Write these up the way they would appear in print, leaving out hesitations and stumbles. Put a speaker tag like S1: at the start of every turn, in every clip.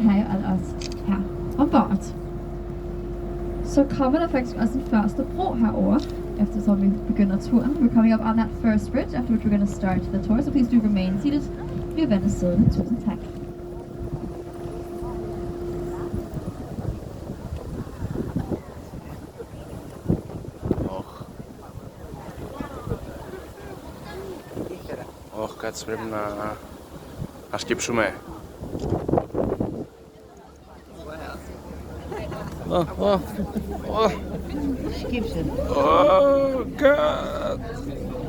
S1: have alle os her ombord. Så kommer der faktisk også en første bro herover, eftersom vi begynder turen. We're coming up on that first bridge, after which we're going to start the tour, so please do remain seated. Bliv venlig siddende. Tusind tak.
S2: Κάτσε, πρέπει να σκύψουμε.
S3: Σκύψε.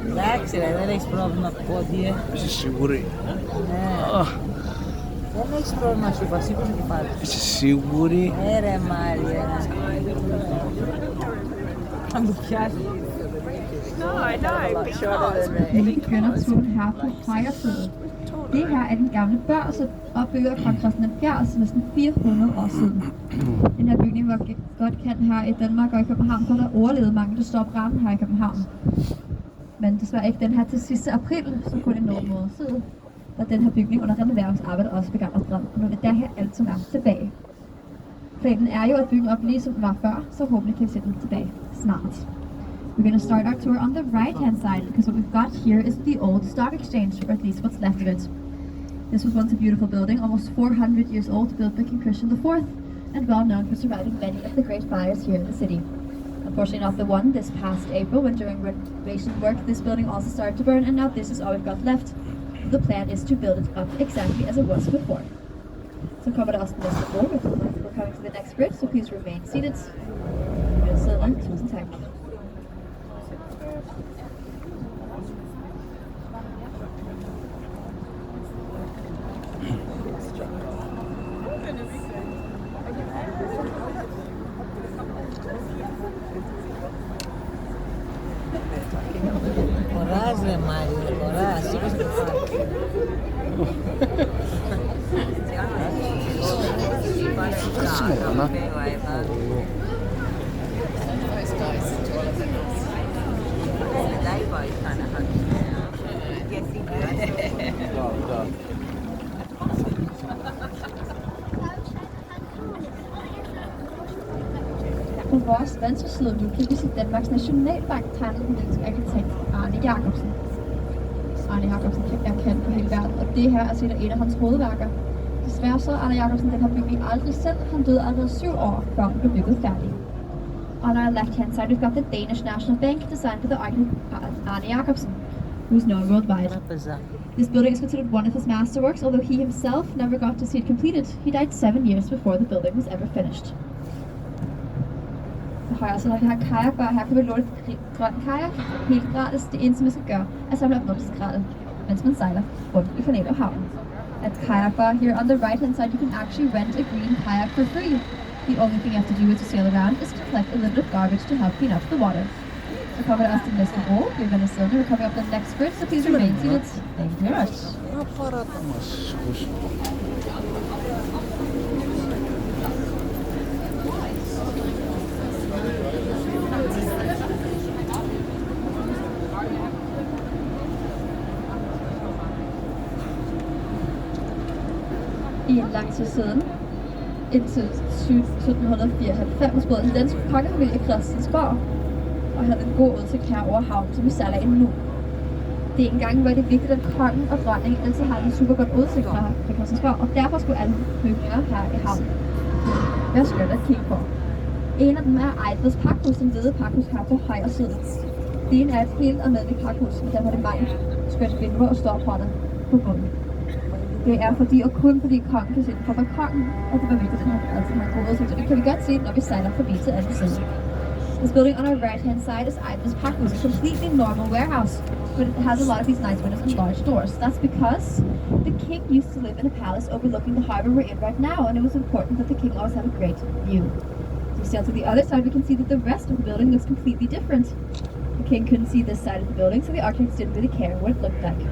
S2: Εντάξει
S3: ρε, δεν έχεις πρόβλημα πόδι.
S2: Είσαι σίγουρη?
S3: Ναι. Δεν έχεις πρόβλημα σου είπα, σήκωσε και πάλι.
S2: Είσαι σίγουρη?
S3: Ρε Μάρια. Θα μου πιάσει.
S1: Vi begynder turen her på højre side. Det her er den gamle børse, opbygget af kong Christian 70 næsten 400 år siden. Den her bygning var godt kendt her i Danmark og i København, for der overlevede mange, der står branden her i København. Men desværre ikke den her til sidste april, så kun en måned siden, da den her bygning under renoveringsarbejdet også begann at brænde. Og nu er det der her alt som er tilbage. Planen er jo at bygge op lige som den var før, så håbentlig kan vi se den tilbage snart. We're going to start our tour on the right-hand side because what we've got here is the old stock exchange, or at least what's left of it. This was once a beautiful building, almost 400 years old, built by King Christian IV, and well known for surviving many of the great fires here in the city. Unfortunately not the one this past April, when during renovation work this building also started to burn, and now this is all we've got left. The plan is to build it up exactly as it was before. So kommer der også den næste bro. We're coming to the next bridge, so please remain seated. Tusind tak.
S3: Χωράς ρε Μάρια, χωράς, σήκωσε το πάλι.
S1: På vores venstre side nu kan vi se Danmarks Nationalbank tegnet den danske arkitekt Arne Jacobsen. Arne Jacobsen er kendt på hele verden, og det her er set af et af hans hovedværker. Desværre så Arne Jacobsen den her bygning aldrig selv. Han døde allerede 7 år før den blev bygget færdig. On our left-hand side, we've got the Danish National Bank, designed by the architect Arne Jacobsen, who's known worldwide. This building is considered one of his masterworks, although he himself never got to see it completed. He died 7 years before the building was ever finished. Højre, så når vi har kajakbar, her kan vi låne et grøn kajak helt gratis. Det eneste, man skal gøre, er at samle op numseskraldet, mens man sejler rundt i Kanal og havnen. At kajakbar here on the right hand side, you can actually rent a green kayak for free. The only thing you have to do to sail around is to collect a little bit of garbage to help clean up the water. Så kommer der også den næste bro. We're going to sail. We're coming up the next bridge, so please remain seated. Thank you very much. I en lang tid siden, indtil 1794, boede den danske kongefamilie Christiansborg og havde en god udsigt her over havnen, som vi sejler ind nu. Det engang var det vigtigt, at kongen og dronningen altid havde en super godt udsigt fra Christiansborg, og derfor skulle alle bygninger her i havnen være skønt at kigge på. En af dem er Ejfels pakhus, den hvide pakhus her på højre side. Det er et helt almindeligt pakhus, men derfor er det mange skønne vinduer og stålporter på bunden. Det er fordi, og kun fordi kongen kan se den fra balkonen, at det var vigtigt, at den her altid har god udsigt. Og det kan vi godt se, når vi sejler forbi til anden side. This building on our right-hand side is Ejfels pakhus, a completely normal warehouse, but it has a lot of these nice windows and large doors. That's because the king used to live in a palace overlooking the harbor we're in right now, and it was important that the king always had a great view. If we sail to the other side, we can see that the rest of the building looks completely different. The king couldn't see this side of the building, so the architects didn't really care what it looked like.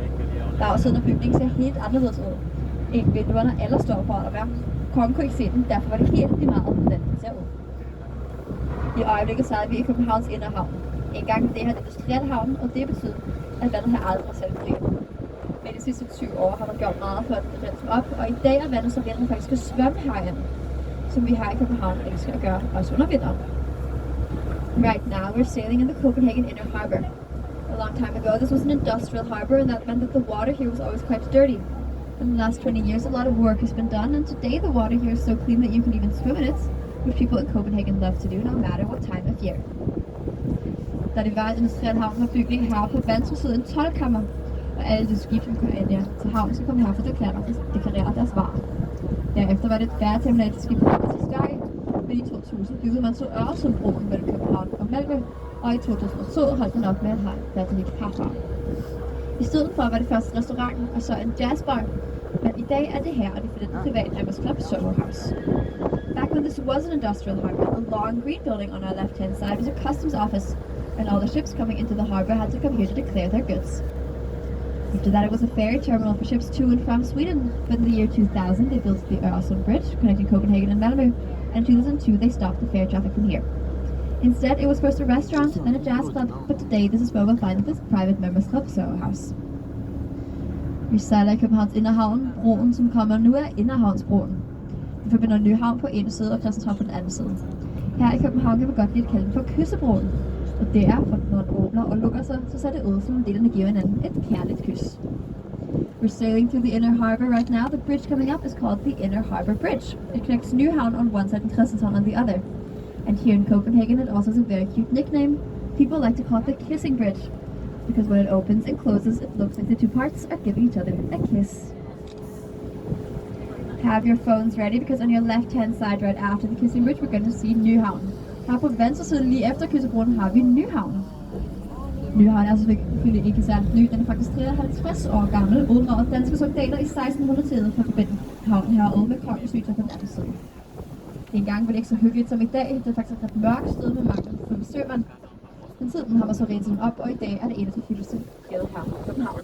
S1: Der er også sådan, at bygningen ser helt anderledes ud. Ikke vinduerne eller stålporter der. Kongen kunne ikke se den, derfor var det helt lige meget, hvordan den ser ud. I øjeblikket sejler vi i Københavns Inderhavn. En gang det her industrielle havn, og det betyder, at vandet her aldrig selv flyver. Men de sidste 20 år har man gjort meget for at rense op, og i dag er vandet så rent, at man faktisk kan svømme herinde, som vi her i København elsker at gøre, også under vinteren. Right now, we're sailing in the Copenhagen Inner Harbor. A long time ago, this was an industrial harbor, and that meant that the water here was always quite dirty. In the last 20 years, a lot of work has been done, and today the water here is so clean that you can even swim in it, which people in Copenhagen love to do, no matter what time of year. Da det var industriel havn, har bygningen her på vandsiden en toldkammer, og alle de skibe, som kører ind til havnen, skal komme her for at deklarere deres varer. Derefter var det et færgeterminal til skib til Sverige, men i 2000 byggede man så Øresundsbroen mellem København og Malmø, og i 2002 holdt man op med at have færdigt herfra. I stedet for var det først restauranten og så en jazzbar, men i dag er det her, og det er den private members club Soho House. Back when this was an industrial harbor, the long green building on our left-hand side was a customs office, and all the ships coming into the harbor had to come here to declare their goods. After that, it was a ferry terminal for ships to and from Sweden, but in the year 2000 they built the Øresund Bridge connecting Copenhagen and Malmö, and in 2002 they stopped the ferry traffic from here. Instead, it was first a restaurant, then a jazz club, but today this is where we'll find this private members club Soho House. Vi sejler i Københavns Inderhavn. Broen, som kommer nu, er Inderhavnsbroen. Vi forbinder Nyhavn på en side og Christianshavn på den anden side. Her i København kan vi godt lide at kalde den for Kyssebroen. Og det er, for når den åbner og lukker sig, så ser det ud som om delene giver hinanden et kærligt kys. We're sailing through the inner harbor right now. The bridge coming up is called the Inner Harbor Bridge. It connects Nyhavn on one side and Christianshavn on the other. And here in Copenhagen it also has a very cute nickname. People like to call it the Kissing Bridge, because when it opens and closes, it looks like the two parts are giving each other a kiss. Have your phones ready, because on your left-hand side, right after the Kissing Bridge, we're going to see Nyhavn. Her på venstre side, lige efter Kyssebroen, har vi Nyhavn. Nyhavn er selvfølgelig ikke særligt ny. Den er faktisk 53 år gammel, uddraget danske soldater i 1600-tallet for at forbinde havnen herude med kongens hytter på den anden side. Engang var det ikke så hyggeligt som i dag. Det er faktisk et ret mørkt sted med mange fulde søvand. Men siden har man så renset dem op, og i dag er det en af de hyldeste steder her i København.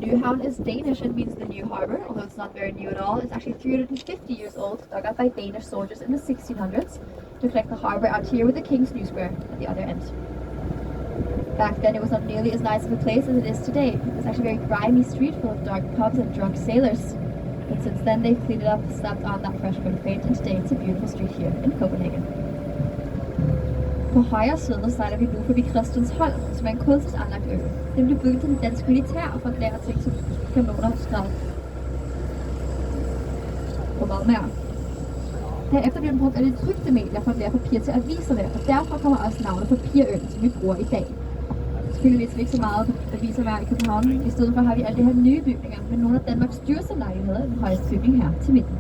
S1: Nyhavn is Danish and means the new harbor, although it's not very new at all. It's actually 350 years old, dug up by Danish soldiers in the 1600s to connect the harbor out here with the King's New Square at the other end. Back then it was not nearly as nice of a place as it is today. It was actually a very grimy street full of dark pubs and drunk sailors. But since then they've cleaned it up, slapped on that fresh coat of paint, and today it's a beautiful street here in Copenhagen. På højre side sejler vi nu forbi Christiansholm, som er en kunstigt anlagt ø. Den blev bygget til den danske militær og for at lære ting som kanoner, skrald og meget mere. Herefter bliver den brugt af de trykte medier for at lære papir til aviserne, og derfor kommer også navnet Papirøen, som vi bruger i dag. Selvfølgelig læser vi ikke så meget aviser hver i København. I stedet for har vi alle de her nye bygninger, med nogle af Danmarks dyreste lejligheder i den højeste bygning her til midten.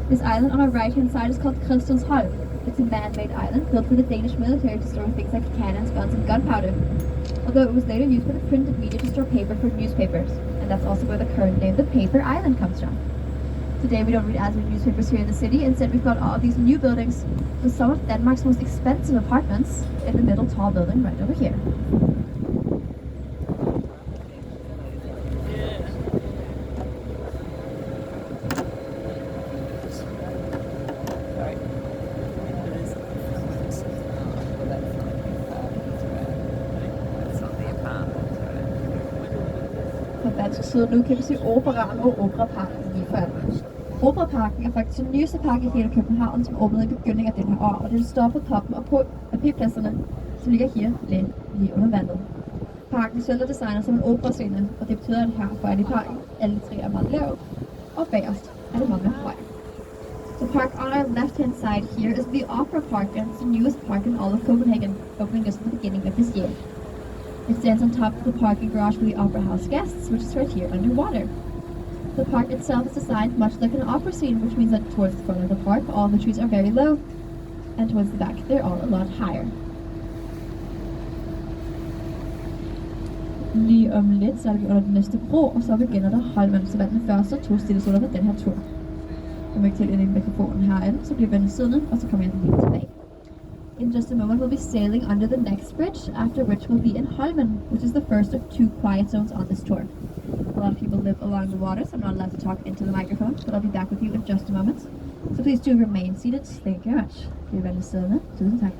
S1: This island on our right-hand side is called Christiansholm. It's a man-made island built for the Danish military to store things like cannons, guns, and gunpowder. Although it was later used by the printed media to store paper for newspapers, and that's also where the current name, the Paper Island, comes from. Today we don't read as many newspapers here in the city. Instead, we've got all of these new buildings with some of Denmark's most expensive apartments in the middle tall building right over here. Så nu kan vi se Operaen og Operaparken lige foran. Operaparken er faktisk den nyeste park i hele København, som åbnede i begyndelsen af det her år, og det står på toppen af P-pladserne, som ligger her lige under vandet. Parken selv er designet som en operascene, og det betyder, at her foran i parken alle tre er meget lave, og bagerst er det mange høje. The park on our left-hand side here is the Opera Park, and it's the newest park in all of Copenhagen, opening just at the beginning of this year. It stands on top of the parking garage for the Opera House guests, which is right here underwater. The park itself is designed much like an opera scene, which means that towards the front of the park, all the trees are very low, and towards the back, they're all a lot higher. Lige om lidt, så er vi under den næste bro, og så begynder der Holmen, så den første to stillesuller på den her tur. Jeg må ikke tælle ind i mikrofonen herinde, så bliver vandet siddende, og så kommer jeg lige tilbage. In just a moment, we'll be sailing under the next bridge, after which we'll be in Holmen, which is the first of 2 quiet zones on this tour. A lot of people live along the water, so I'm not allowed to talk into the microphone, but I'll be back with you in just a moment. So please do remain seated. Thank you very much. Bliv venlig siddende. Tusind tak.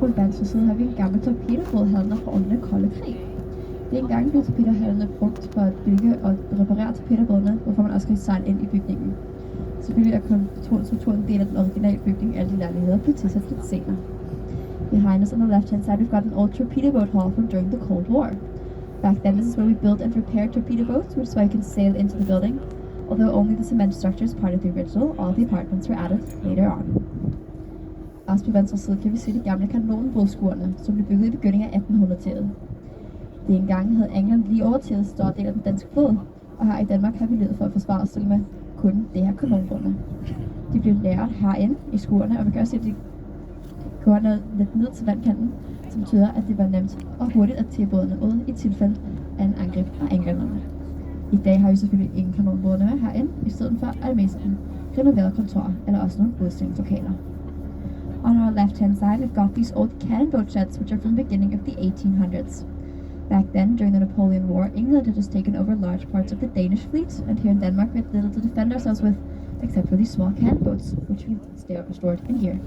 S1: på venstre side har vi en gammel torpedobådhandler fra under den kolde krig. Det er engang blev torpedohandlerne brugt for at bygge og reparere torpedobådene, hvorfor man også kan sejle ind i bygningen. Selvfølgelig er kontorstrukturen en del af den originale bygning, alle de lejligheder blev tilsat lidt senere. Behind us on the left-hand side, we've got an old torpedo boat hall from during the Cold War. Back then, this is where we built and repaired torpedo boats, which is why you can sail into the building. Although only the cement structure is part of the original, all the apartments were added later on. Også på venstre side kan vi se de gamle kanonbådskurene, som blev bygget i begyndelsen af 1800-tallet. Det engang havde England lige overtaget større del af den danske flåde, og her i Danmark har vi levet for at forsvare os med kun det her kanonbådene. De blev læret herinde i skurene, og vi kan også se, at de går lidt ned til vandkanten, som betyder, at det var nemt og hurtigt at tage bådene ud i tilfælde af en angreb af englænderne. I dag har vi selvfølgelig ingen kanonbådene med herinde, i stedet for at mest renoverede kontorer eller også nogle udstillingslokaler. On our left-hand side, we've got these old cannon boat sheds, which are from the beginning of the 1800s. Back then, during the Napoleon War, England had just taken over large parts of the Danish fleet, and here in Denmark we had little to defend ourselves with, except for these small cannon boats, which we stored in here.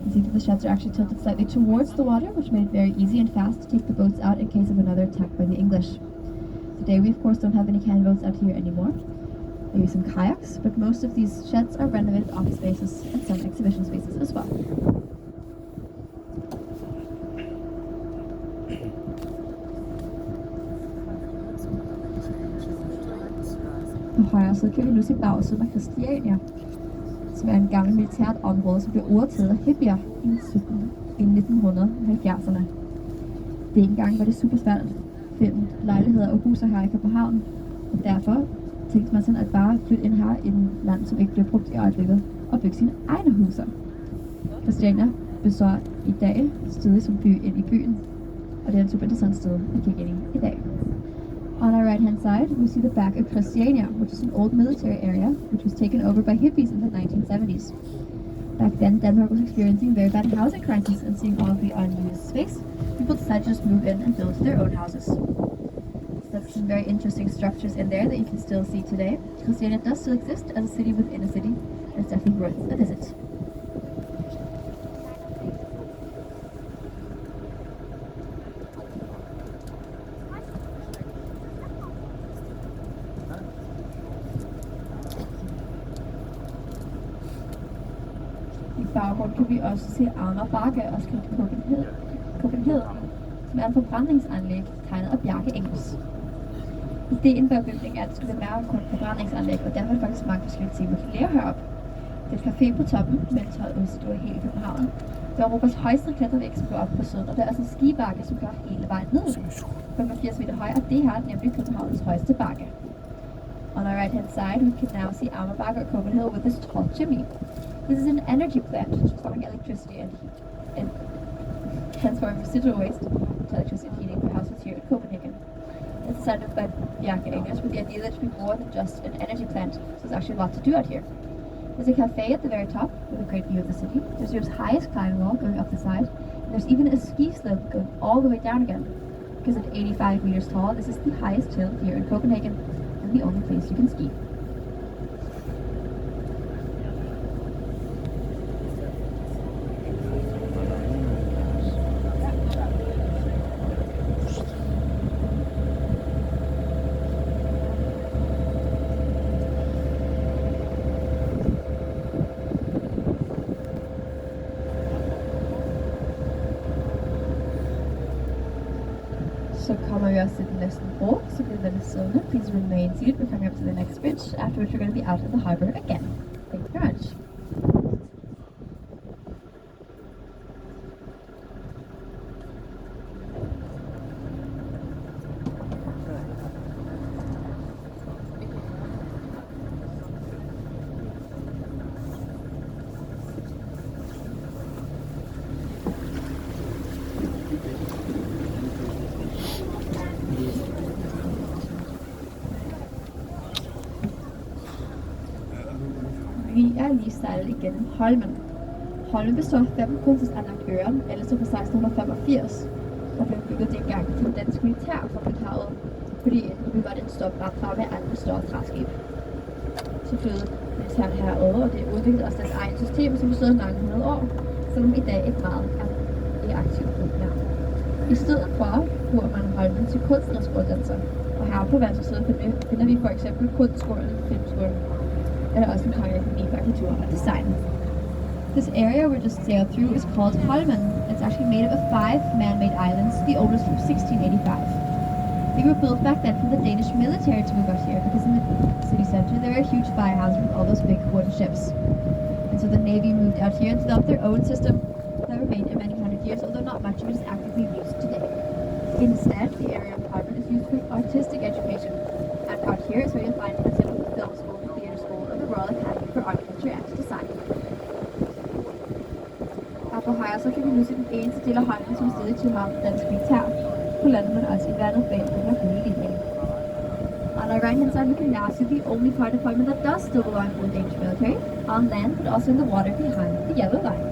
S1: You see that the sheds are actually tilted slightly towards the water, which made it very easy and fast to take the boats out in case of another attack by the English. Today we of course don't have any cannon boats out here anymore. Maybe some kayaks, but most of these sheds are renovated office spaces and some exhibition spaces as well. På højre side kan vi nu se bagsiden af Christiania, som er en gammel militært område, som blev overtaget af hippier i 1970'erne. Det engang var det super svært at finde lejligheder og huser her i København, og derfor tænkte man sådan at bare flytte ind her i et land, som ikke bliver brugt i øjeblikket, og bygge sine egne huser. Christiania består i dag stadig som by ind i byen, og det er et super interessant sted at kigge ind i dag. On our right-hand side, we see the back of Christiania, which is an old military area, which was taken over by hippies in the 1970s. Back then, Denmark was experiencing a very bad housing crisis, and seeing all of the unused space, people decided to just move in and build their own houses. So that's some very interesting structures in there that you can still see today. Christiania does still exist as a city within a city, and it's definitely worth a visit. I baggrunden kan vi også se Amager Bakke, også kaldt Copenhagen, som er en forbrændingsanlæg tegnet af Bjarke Engels. Ideen bag bygningen er, at det skulle være mere kun forbrændingsanlæg, og derfor er det faktisk mange forskellige ting, man kan lære heroppe. Det er et café på toppen, mens holdet udstår hele København. Det er Europas højeste klatrevæg, som går op på søen, og der er også en skibakke, som går hele vejen ned. 85 meter høj, og det her er nemlig Københavns højeste bakke. On our right-hand side, we can now see Amager Bakke or Copenhagen with this tall chimney. This is an energy plant transforming electricity and transforming residual waste to electricity and heating for households here in Copenhagen. It's designed by Bjarke Engels with the idea that it should be more than just an energy plant, so there's actually a lot to do out here. There's a cafe at the very top with a great view of the city. There's Europe's highest climbing wall going up the side, and there's even a ski slope going all the way down again. Because at 85 meters tall, this is the highest hill here in Copenhagen, and the only place you can ski. So kommer vi også til den næste bro, så bliver den siddende. Please remain seated. We're coming up to the next bridge, after which we're going to be out in the harbor again. Thank you very much. Vi er lige sejlet igennem Holmen. Holmen består af 5 kunstigt anlagt øer, alle så fra 1685, og blev bygget dengang til den danske militær fra København, fordi nu var det en stor brættrappe med andre større træskib. Så flyttede militæren herover, og det udviklede også deres eget system, som bestod i mange hundrede år, selvom i dag ikke meget er relativt ung her. I stedet for bruger man Holmen til kunstnerskoleuddannelser, og her på venstre side finder vi for eksempel Kunstskolen, Filmskolen, eller også en Kongeakademi for Arkitektur og Design. This area we just sailed through is called Holmen. It's actually made up of 5 man-made islands, the oldest from 1685. They were built back then for the Danish military to move out here because in the city center there are huge firehouses with all those big wooden ships. And so the Navy moved out here and developed their own system that remained for many hundred years, although not much of it is actively used today. Instead, the area of Holmen is used for artistic education. And out here is where you'll find the typical film school, theater school, and the Royal Academy for Architecture and Design. Her på højre så kan vi nu se den eneste del af Holmen, som stadig tilhører dansk militær. På landet, men også i vandet bag den her gule linje. On our right hand side, we can now see the only part of Holmen that does still belong to the Danish military, on land, but also in the water behind the yellow line.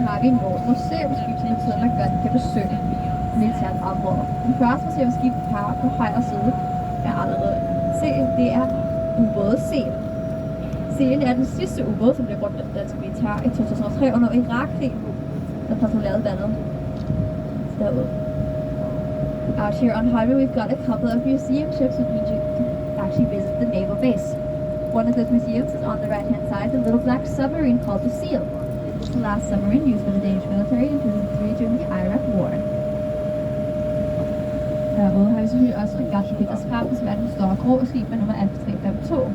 S1: Har vi en museumsskib, som man godt kan besøge militært område. Den første museumsskib her på højre side er allerede se, det er ubåde Seel. Seel er den sidste ubåd, som blev brugt af dansk militær i 2003 under Irakkrigen, der patruljerede vandet derude. Out here on Holmen, we've got a couple of museum ships which means you can actually visit the naval base. One of those museums is on the right-hand side, the little black submarine called the Seal. The last submarine used by the Danish military in 2003 during the Iraq War. Herude har vi selvfølgelig også fregatten Peter Skram, som er den store grå skib med nummer 352.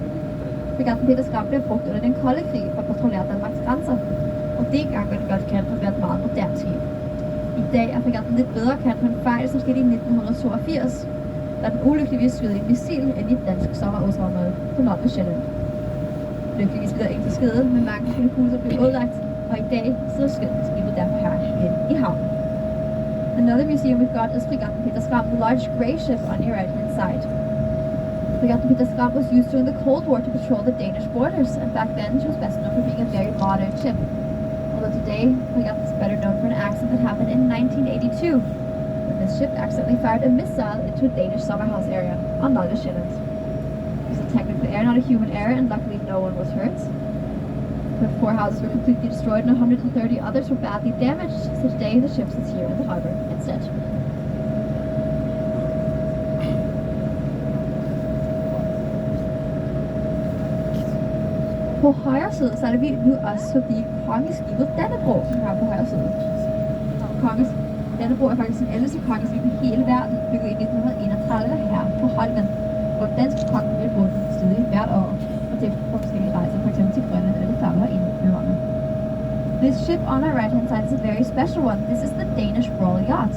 S1: Fregatten Peter Skram blev brugt under den kolde krig for at patruljere Danmarks grænser, og dengang var det godt kendt for at være et meget moderne skib. I dag er fregatten lidt bedre kendt på en fejl, som skete i 1982, da den ulykkeligvis skød et missil ind i et dansk sommerudslagsområde på Nordvestsjælland. Lykkeligvis blev der ikke til skade, men mange kugler blev ødelagt, og i dag sidder skibet derfor her igen i havnen. Another museum we've got is Fregatten Peter Skram, the large grey ship on your right-hand side. Fregatten Peter Skram was used during the Cold War to patrol the Danish borders, and back then she was best known for being a very modern ship. Although today, Fregatten is better known for an accident that happened in 1982, when this ship accidentally fired a missile into a Danish summer house area on Nordvestsjælland. It was a technical error, not a human error, and luckily no one was hurt. But 4 houses were completely destroyed and 130 others were badly damaged, so today the ship sits here in the harbor instead. På højre side så er vi nu også forbi kongeskibet Dannebrog, som her på højre side. Dannebrog er faktisk den ældste kongeskib i hele verden, bygget i 1931 her på Holmen, hvor danske kongen bliver bundet stadig hvert år, og det på forskellige rejser, f.eks. til Grønland eller Færøer inde i Norden. This ship on our right hand side is a very special one. This is the Danish Royal Yacht.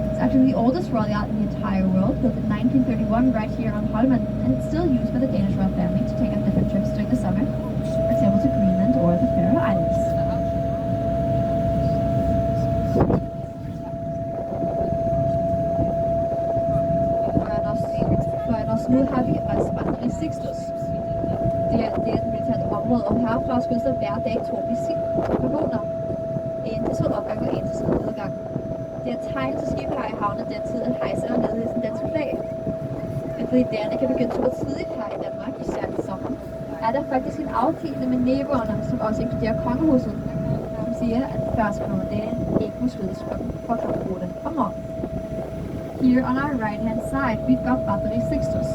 S1: It's actually the oldest royal yacht in the entire world, built in 1931 right here on Holmen, and it's still used by the Danish royal family to take on different trips during the summer, for example to Greenland or the Faroe Islands. Nu har vi også Batteri Sixtus. Det er et militært område, og herfra skydes der hver dag 2 missiler. En til solopgang og en til solnedgang. Det er tegn til skib her i havnen den tid at hejse og nede i sin danske flag. Men fordi dagene kan begynde super tidligt her i Danmark, især i sommer, er der faktisk en aftale med naboerne, som også inkluderer kongehuset, som siger, at de første nogle dage ikke må skydes for at bruge det om morgenen. Here on our right-hand side, we've got Batteri Sixtus.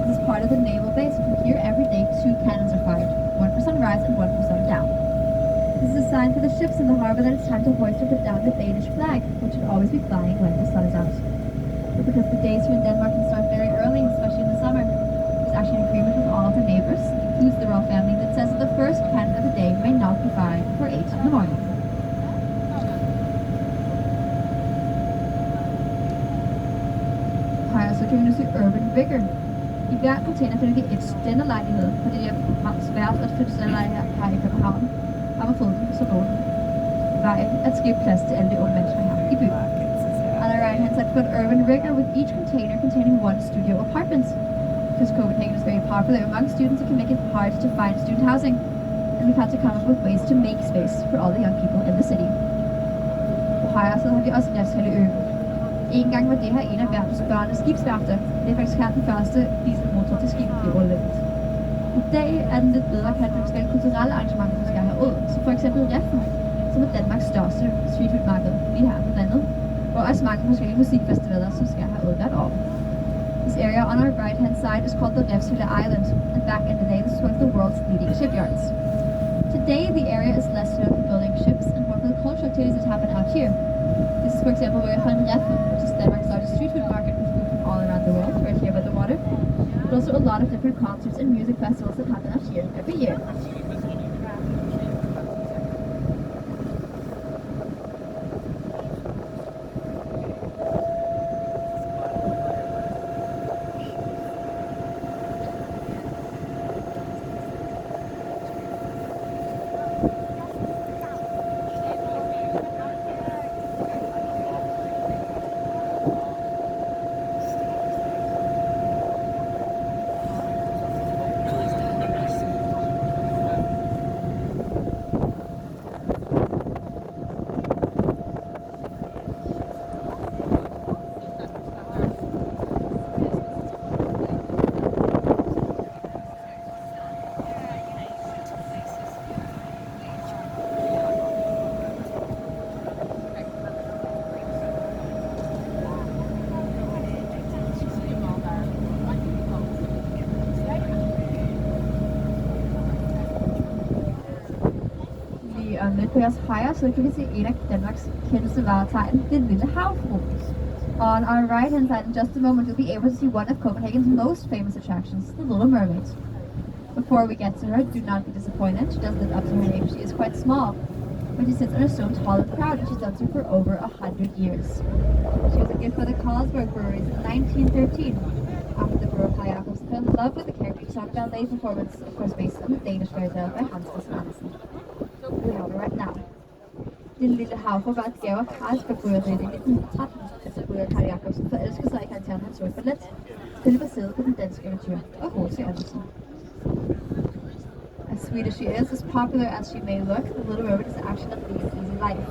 S1: This is part of the naval base, and from here every day 2 cannons are fired, one for sunrise and one for sundown. This is a sign for the ships in the harbor that it's time to hoist or put down the Danish flag, which should always be flying when the sun is out. But because the days here in Denmark can start very early, especially in the summer, there's actually an agreement with all of the neighbors, includes the royal family, that says that the first cannon of the day may not be fired before 8 in the morning. Her så kan vi nu se Urban Vigor. I hver container finder vi et stænderlejlighed, for det er meget svært at flytte stænderlejligheder her i København. Har man fået dem, så går den vej at skabe plads til alle de unge mennesker her i byen. On the right hand side, we've got Urban Rigor with each container containing one studio apartment. Because Copenhagen is very popular among students, it can make it hard to find student housing. And we've had to come up with ways to make space for all the young people in the city. På højre side har vi også Nathalleøen. En gang var det her en af verdens børne skibsværfter. Det er faktisk her den første dieselmotor til skib blev rullet. I dag er den lidt bedre kendt for forskellige kulturelle arrangementer, som skal herud. Så for eksempel Reffen, som er Danmarks største streetfood-marked, lige her på landet. Og også mange forskellige musikfestivaler, som skal herud hvert år. This area on our right-hand side is called the Refshule Island, and back in the day this was one of the world's leading shipyards. Today the area is less known for building ships and more for the cultural activities that happen out here. This is, for example, where you find Reffen, which is Denmark's largest street food market with food from all around the world, right here by the water. But also a lot of different concerts and music festivals that happen out here every year. Lidt på jeres højre, så kan vi se en af Danmarks kendteste varetegn, det lille havfru. On our right hand side, in just a moment, you'll be able to see one of Copenhagen's most famous attractions, the Little Mermaid. Before we get to her, do not be disappointed. She does live up to her name. She is quite small, but she sits on a stone tall and proud, and she's done so for over 100 years. She was a gift for the Carlsberg breweries in 1913. After the brewer Carl Jacobsen fell in love with the character, he sought a ballet performance, of course based on the Danish fairy tale by Hans Christian Andersen. We have it right now. Den lille havfru var et gave af Carlsberg-bryggeriet i 1913, efter bryger Carl Jacobsen forelskede sig i karakteren Hans Sort Ballet. Den er baseret på den danske eventyr og H.C. Andersen. As sweet as she is, as popular as she may look, the Little Mermaid is actually not leading an easy life.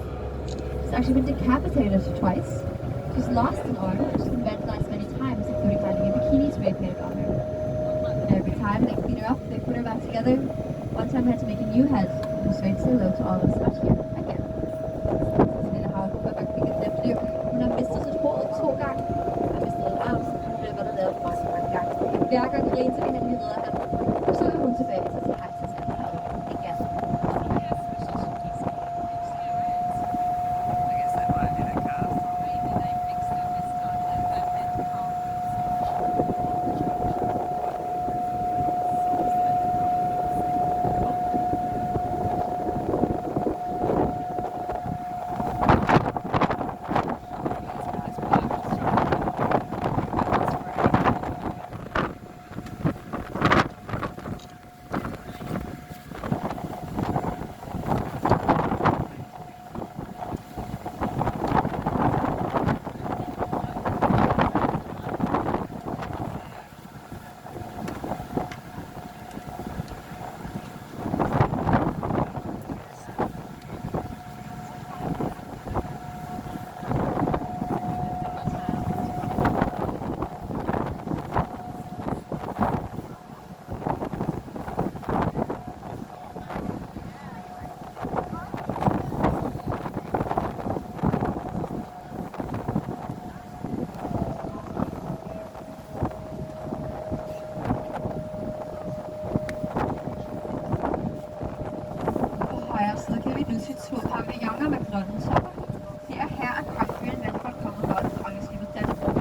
S1: She's actually been decapitated twice. She's lost an arm, and she's been vandalized many times, including having a bikini spray painted on her. And every time they clean her up, they put her back together. One time they had to make a new head, who say hello to all of us out here again. Den lille havfru har faktisk ikke et nemt liv. Hun har mistet sit hoved 2 gange, har mistet en arm, og hun bliver været lavet mange gange. Hver gang vi læser vi hende, vi redder hende, og så er hun tilbage til sin egen tilstand igen. grønne topper. Det er her, at kongen vandfolk kommer godt fra kongeskibet Dannebrog.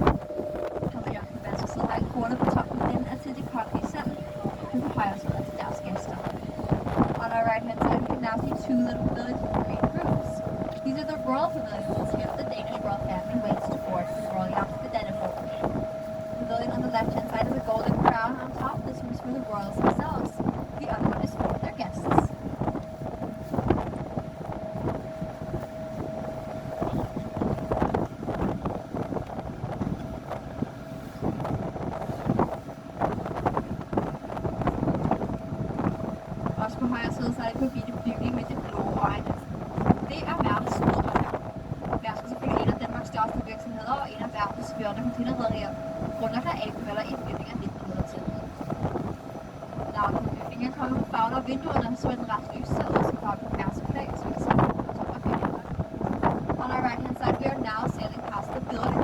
S1: Pavillonen, man skal sidde her i kortet på toppen, den er til de kongelige selv. Den på højre side til deres gæster. On our right hand side, we can now see two little pavilions with green roofs. These are the royal pavilions here the Danish royal family waits to board for the royal yacht the Dannebrog. The pavilion on the left hand side is a golden crown on top. This one is for the royals themselves. The other one is for their guests. Også på højre side, så er det forbi det bygning med det blå øjne. Det er verdens større. Mærsk er selvfølgelig en af Danmarks største virksomheder og en af verdens førende containerrederier, grundlagt af AP-møller i bygningen af 1900-tallet. Navnet på bygningen kommer på farven af vinduerne, så en ret lys så også på en mærsk flag, så vi kan se på top af bygningen. On our right hand side, we are now sailing past the building